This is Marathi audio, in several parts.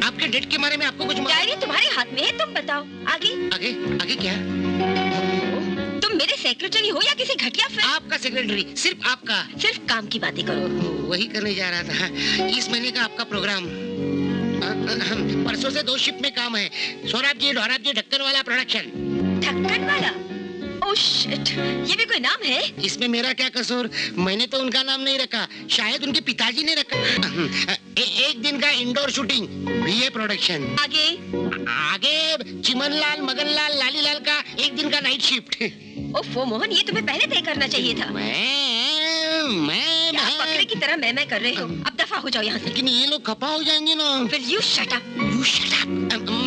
आपके डेट के बारे में आपको कुछ डायरी तुम्हारे हाथ में है, तुम बताओ आगे। आगे आगे क्या? तुम मेरे सेक्रेटरी हो या किसी घटिया फिर? आपका सेक्रेटरी, सिर्फ आपका। सिर्फ काम की बातें करो। वही करने जा रहा था। इस महीने का आपका प्रोग्राम परसों से 2 शिफ्ट में काम है। सौरभ जी ढक्कन वाला प्रोडक्शन। ढक्कन वाला? ओह शिट, ये भी कोई नाम है? इसमें मेरा क्या कसूर? मैंने तो उनका नाम नहीं रखा, शायद उनके पिताजी ने रखा। एक दिन का इंडोर शूटिंग बीए प्रोडक्शन। आगे आगे चिमनलाल मगनलाल लालीलाल का एक दिन का नाइट शिफ्ट। ओफो मोहन, ये तुम्हें पहले तय करना चाहिए था। क्या बकरे की तरह मैं कर रहे हो? अब दफा हो जाओ यहाँ से। लेकिन ये लोग खपा हो जाएंगे ना। Will you shut up? You shut up.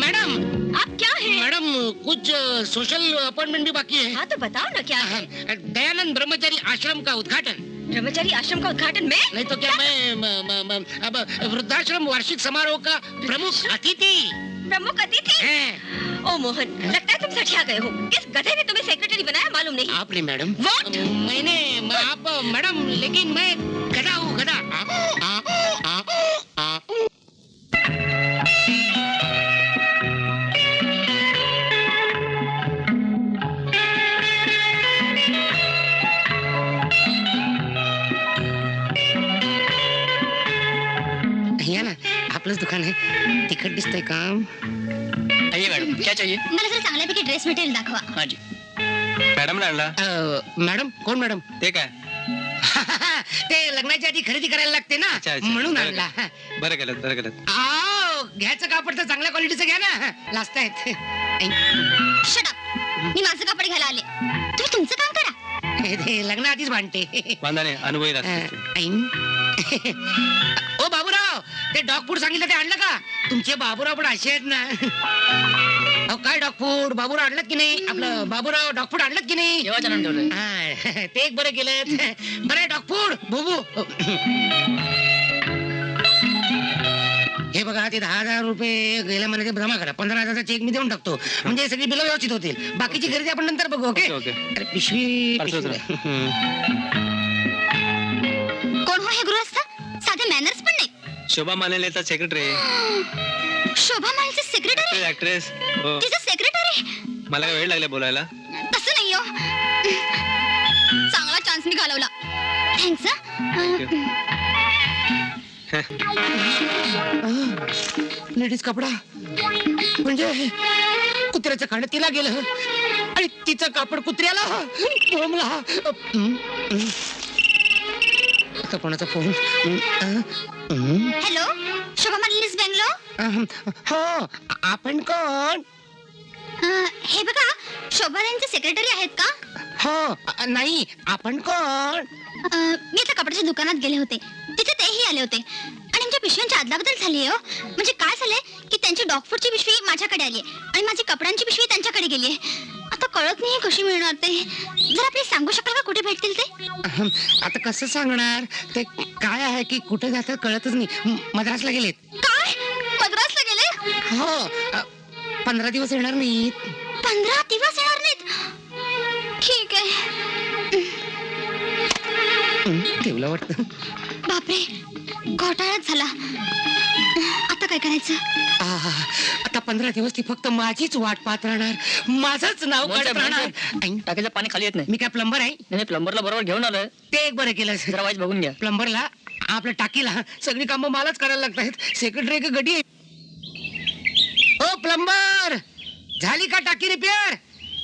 Madam, आप क्या है? मैडम कुछ सोशल अपॉइंटमेंट भी बाकी है। हाँ तो बताओ ना क्या है? दयानंद ब्रह्मचारी आश्रम का उद्घाटन। ब्रह्मचारी आश्रम का उद्घाटन में? नहीं तो क्या मैं अब वृद्धाश्रम वार्षिक समारोह का प्रमुख अतिथि। प्रमुख अतिथि? ओ मोहन, लगता है तुम सठिया गए हो। किस गधे ने तुम्हें सेक्रेटरी बनाया मालूम नहीं? आपने मैडम। What? आप मैडम, लेकिन मैं गधा हूँ, गधा। ना आपलंच दुकान आहे, तिखट दिसतंय काम। आइए मैडम, क्या चाहिए? मला जरा चांगल्यापैकी ड्रेस मटेरियल दाखवा। हाँ जी मॅडम आणला। मॅडम कोण मॅडम? ते काय? ते लग्नाच्या आधी खरेदी करायला लागते ना, म्हणून आणला। बरं केलं। आओ, घ्यायचं कापड तर चांगल्या क्वालिटीचं घ्या ना, लाजतायत। शट अप, मी माझं कापड घ्यायला आले, तुम्ही तुमचं काम करा। ते लग्न आधीच भांडते। वांदाने अनुभवी ओ बाबूराव, ते डॉग फूड सांगितलं ते आणलं का? तुमचे बाबूराव पण असे आहेत ना। अहो काय डॉग फूड? बाबूराव आणलं की नाही? आपलं बाबूराव डॉग फूड आणलं की नाही? ते एक बरं केलं। बरं डॉग फूड बुबू। हे बघा, ते 10,000 रुपये गेल्या महिन्यात जमा करा। 15,000चा चेक मी देऊन टाकतो, म्हणजे सगळी बिलं व्यवस्थित होतील। बाकीची खरेदी आपण नंतर बघू। ओके? अरे पिशवी। कोण हो हे गृहस्थ? साधे मॅनर्स पण नाही। शोभा मालेचा सेक्रेटरी। शोभा मालेचे सेक्रेटरी? ऍक्ट्रेस। तिचा सेक्रेटरी? मला वेळ लागला बोलायला। तसं नाही हो, चांगला चान्स मी घालवला। थँक्स। लेडीज कपडा म्हणजे कुत्र्याचं खाणं तिला गेलं आणि तिचं कापड कुत्र्याला। आता कोणाचा फोन? हॅलो, शोभा मालिनीज बेंगलोर? हो, आपण कोण? हे बघा, शोभा यांचे सेक्रेटरी आहेत का? हो, नाही, आपण कोण? मी आता कपड्याच्या दुकानात गेले होते, तिथे तेही आले होते आणि आमच्या पिशव्यांची अदलाबदल झाली आहे हो। म्हणजे काय झालंय की त्यांची डॉग फूडची पिशवी माझ्याकडे आली आणि माझी कपड्यांची पिशवी त्यांच्याकडे गेली आहे। आता कळत नाही कशी मिळणार ते। जरा प्लीज सांगू शकाल का कुठे भेटतील ते? आता कसं सांगणार? ते काय आहे की कुठे जातात कळतच नाही। मद्रासला गेलेत। काय? मद्रासला गेले? हो, 15 दिवस येणार नाहीत। 15 दिवस येणार नाहीत? ठीक आहे। ठेवलं वाटतं। बापरे, घोटाळाच झाला। आता काय करायचं? आता 15 दिवस ती फक्त माझीच वाट पाहत राहणार, माझंच नाव काढत राहणार। टाकीचं पाणी खाली येत नाही। मी काय प्लंबर आहे? नाही, प्लंबरला बरोबर घेऊन आलोय। ते एक बरं केलं। जरा वाईज बघून घ्या। प्लंबरला, आपल्या टाकीला सगळी कामं मलाच करायला लागतात। सेक्रेटरी एक गडी आहे। ओ प्लंबर, झाली का टाकी रिपेअर?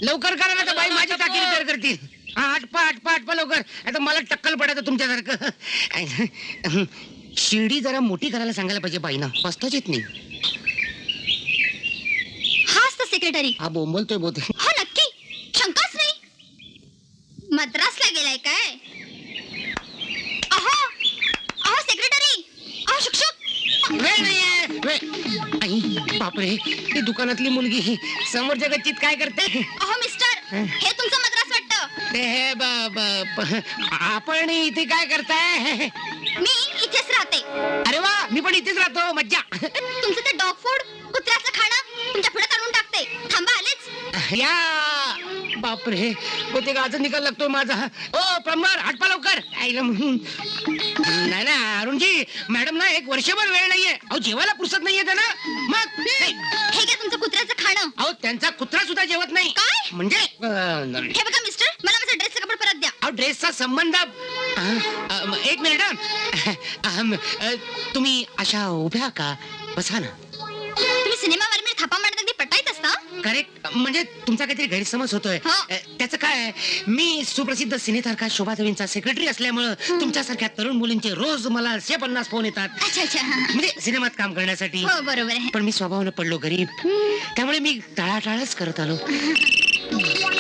लवकर करा ना, तर बाई माझी टाकी रिपेअर करतील। आटपा लवकर, आता मला टक्कल पडायचं तुमच्यासारखं। शिडी जरा मोठी करायला सांगायला पाहिजे बाईना, बसताच येत नाही। हाच तर सेक्रेटरी? हा बोंबलतोय बोलते। हो नक्की, शंकाच नाही। मद्रासला गेलाय काय? अहो सेक्रेटरी, अहो शिक्षक। वेळ नाहीये, वेळ। आई बापरे, ती दुकानातली मुलगी समोरच्या गच्चीत काय करते? अहो मिस्टर, हे तुमचं मद्रास वाटतं। ते आपण इथे काय करताय? मी इथेच राहते। अरे वा, मी पण इथेच राहतो, मज्जा। तुमचं ते डॉग फूड, कुत्र्याचं खाणं तुमच्या पुढे काढून टाकते। थांबा, आलेच। या बाप बापरे होते का अजून निकाल लागतोय माझा. ओ प्लंबर हटपा लवकर. आईला म्हणून नाही ना अरुणजी मॅडम ना एक वर्षभर वेळ नाहीये. अहो जेवायला पुरसत नाहीये त्यांना. मग नाही. हे घ्या तुमचं कुत्र्याचं खाणं. अहो त्यांचा कुत्रा सुद्धा जेवत नाही. काय? म्हणजे हे बघा मिस्टर, मला माझा ड्रेसचं कपडे परत द्या. अहो ड्रेसचा संबंध एक मिनिट तुम्ही अशा उभ्या का बसा ना. तुम्ही सिनेमावर मी थापा मारत अगदी पटाईत असता. करेक्ट म्हणजे तुमचा काहीतरी गैरसमज होतोय. हो. त्याचं काय मी सुप्रसिद्ध सिनेतारका शोभा देवींचा सेक्रेटरी असल्यामुळं तुमच्यासारख्या तरुण मुलींचे रोज मला 150 फोन येतात. अच्छा अच्छा हा, हा. म्हणजे सिनेमात काम करण्यासाठी. हो बरोबर आहे. पण मी स्वभावानं पडलो गरीब त्यामुळे मी टाळाटाळच करत आलो.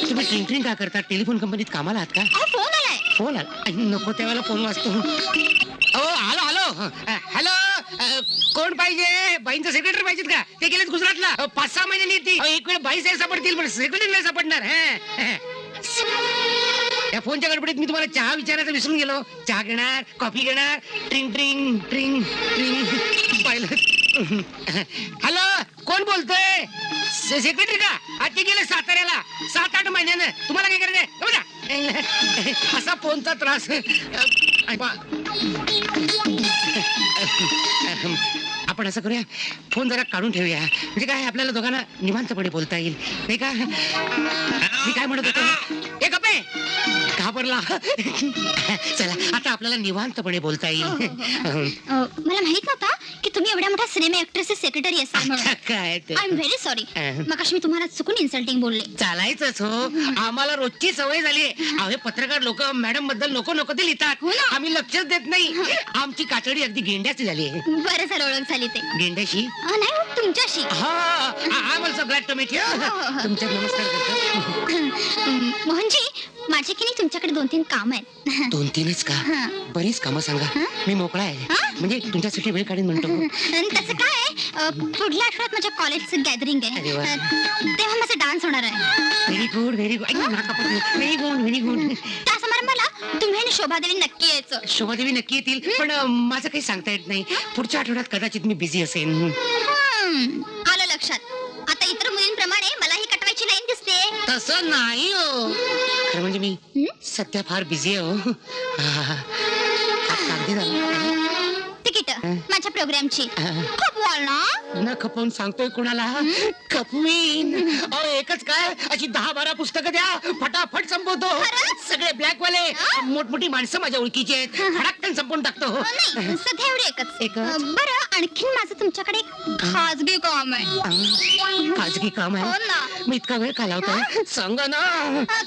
तुम्ही ट्रिंग का करता टेलिफोन कंपनीत कामाला आहात का? अहो फोन आलाय. फोन आला नको त्यावेळेला फोन वाजतो. हो हॅलो हॅलो हॅलो कोण पाहिजे? बाईंचं सेक्रेटरी पाहिजेत का? ते गेलेत गुजरातला. 5-6 महिन्यांनी येतील. एक वेळ बाई सापडतील पण सेक्रेटरी नाही सापडणार. या फोनच्या गडबडीत मी तुम्हाला चहा विचारायचं विसरून गेलो. चहा घेणार कॉफी घेणार. ट्रिंग ट्रिंग ट्रिंग ट्रिंग पाहिलं. हॅलो कोण बोलतोय? सेक्रेटरी का? आज ते गेले साताऱ्याला 7-8 महिन्यानं. तुम्हाला काय करायचंय? असा फोनचा त्रास. आपण असं करूया फोन जरा काढून ठेवूया म्हणजे काय आपल्याला दोघांना निवांतपणे बोलता येईल नाही का? मी काय म्हणत होतो एक अपे घाबरला. चला आता आपल्याला निवांतपणे बोलता येईल. मला माहित नव्हता की तुम्ही एवढ्या मोठ्या सिनेमा ऍक्ट्रेसचे सेक्रेटरी असाल म्हणून. काय ते आय एम व्हेरी सॉरी. मगाशी मी तुम्हाला चुकून इन्सल्टिंग बोलले. चालायचंच हो. आम्हाला रोजची सवय झाली. अहो पत्रकार लोक मॅडम बद्दल नको नको ते लिहितात. हो ना. आम्ही लक्षच देत नाही. आमची कातडी अगदी गेंड्याची झाली आहे. बरं झालं ओळख झाली ते. गेंड्याशी नाही हो, तुमच्याशी. हा I also glad to meet you. तुमच्या नमस्कार करतो. मोहनजी माझे की नाही तुमच्याकडे 2-3 काम आहेत. 2-3च का? हा. बरीच कामं सांगा. मी मोकळा आहे. हा? म्हणजे तुमच्यासाठी वेळ काढीन म्हणतो. आणि त्याचं काय आहे, पुढल्या आठवड्यात माझ्या कॉलेजचं गॅदरिंग आहे. अरे वा. तेव्हा माझा डान्स होणार आहे. Very good very good. Very good very good. त्या समारंभाला तुम्ही आणि शोभादेवी नक्की यायचं. शोभादेवी नक्की येतील पण माझं काही सांगता येत नाही. पुढच्या आठवड्यात कदाचित मी बिझी असेन. आलं लक्षात. आता इतर मुलींप्रमाणे मलाही कटवायची लाईन दिसते. तसं नाही हो. खरं म्हणजे मी सध्या फार बिझी आहे हो. अगदी झालं. तिकीट माझ्या प्रोग्रामची खूप ना. न खपवून सांगतोय कोणाला खपवीन. अहो एकच काय अशी 10-12 पुस्तकं द्या फटाफट संपवतो. खरंच? सगळे ब्लॅक वाले मोठमोठी माणसं माझ्या ओळखीची आहेत. फटाकन संपवून टाकतो. नाही सध्या एवढी एकच. एकच? बरं आणखीन माझं तुमच्याकडे एक खाजगी काम आहे. खाजगी काम हो आहे. ना. मी इतका वेळ का लावतोय सांगा ना.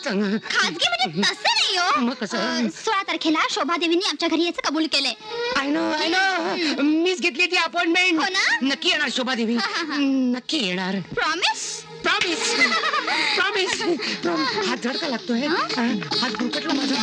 सांगा. खाजगी म्हणजे तसं नाही हो. मग कसं? 16 तारखेला शोभादेवींनी आमच्या घरी यायचं कबूल केलंय. आय नो मीच घेतली ती अपॉइंटमेंट. हो ना? नक्की येणार शोभादेवी. नक्की येणार. प्रॉमिस. Promise promise. हात झडका लागतोय. हात गुरकटला माझा.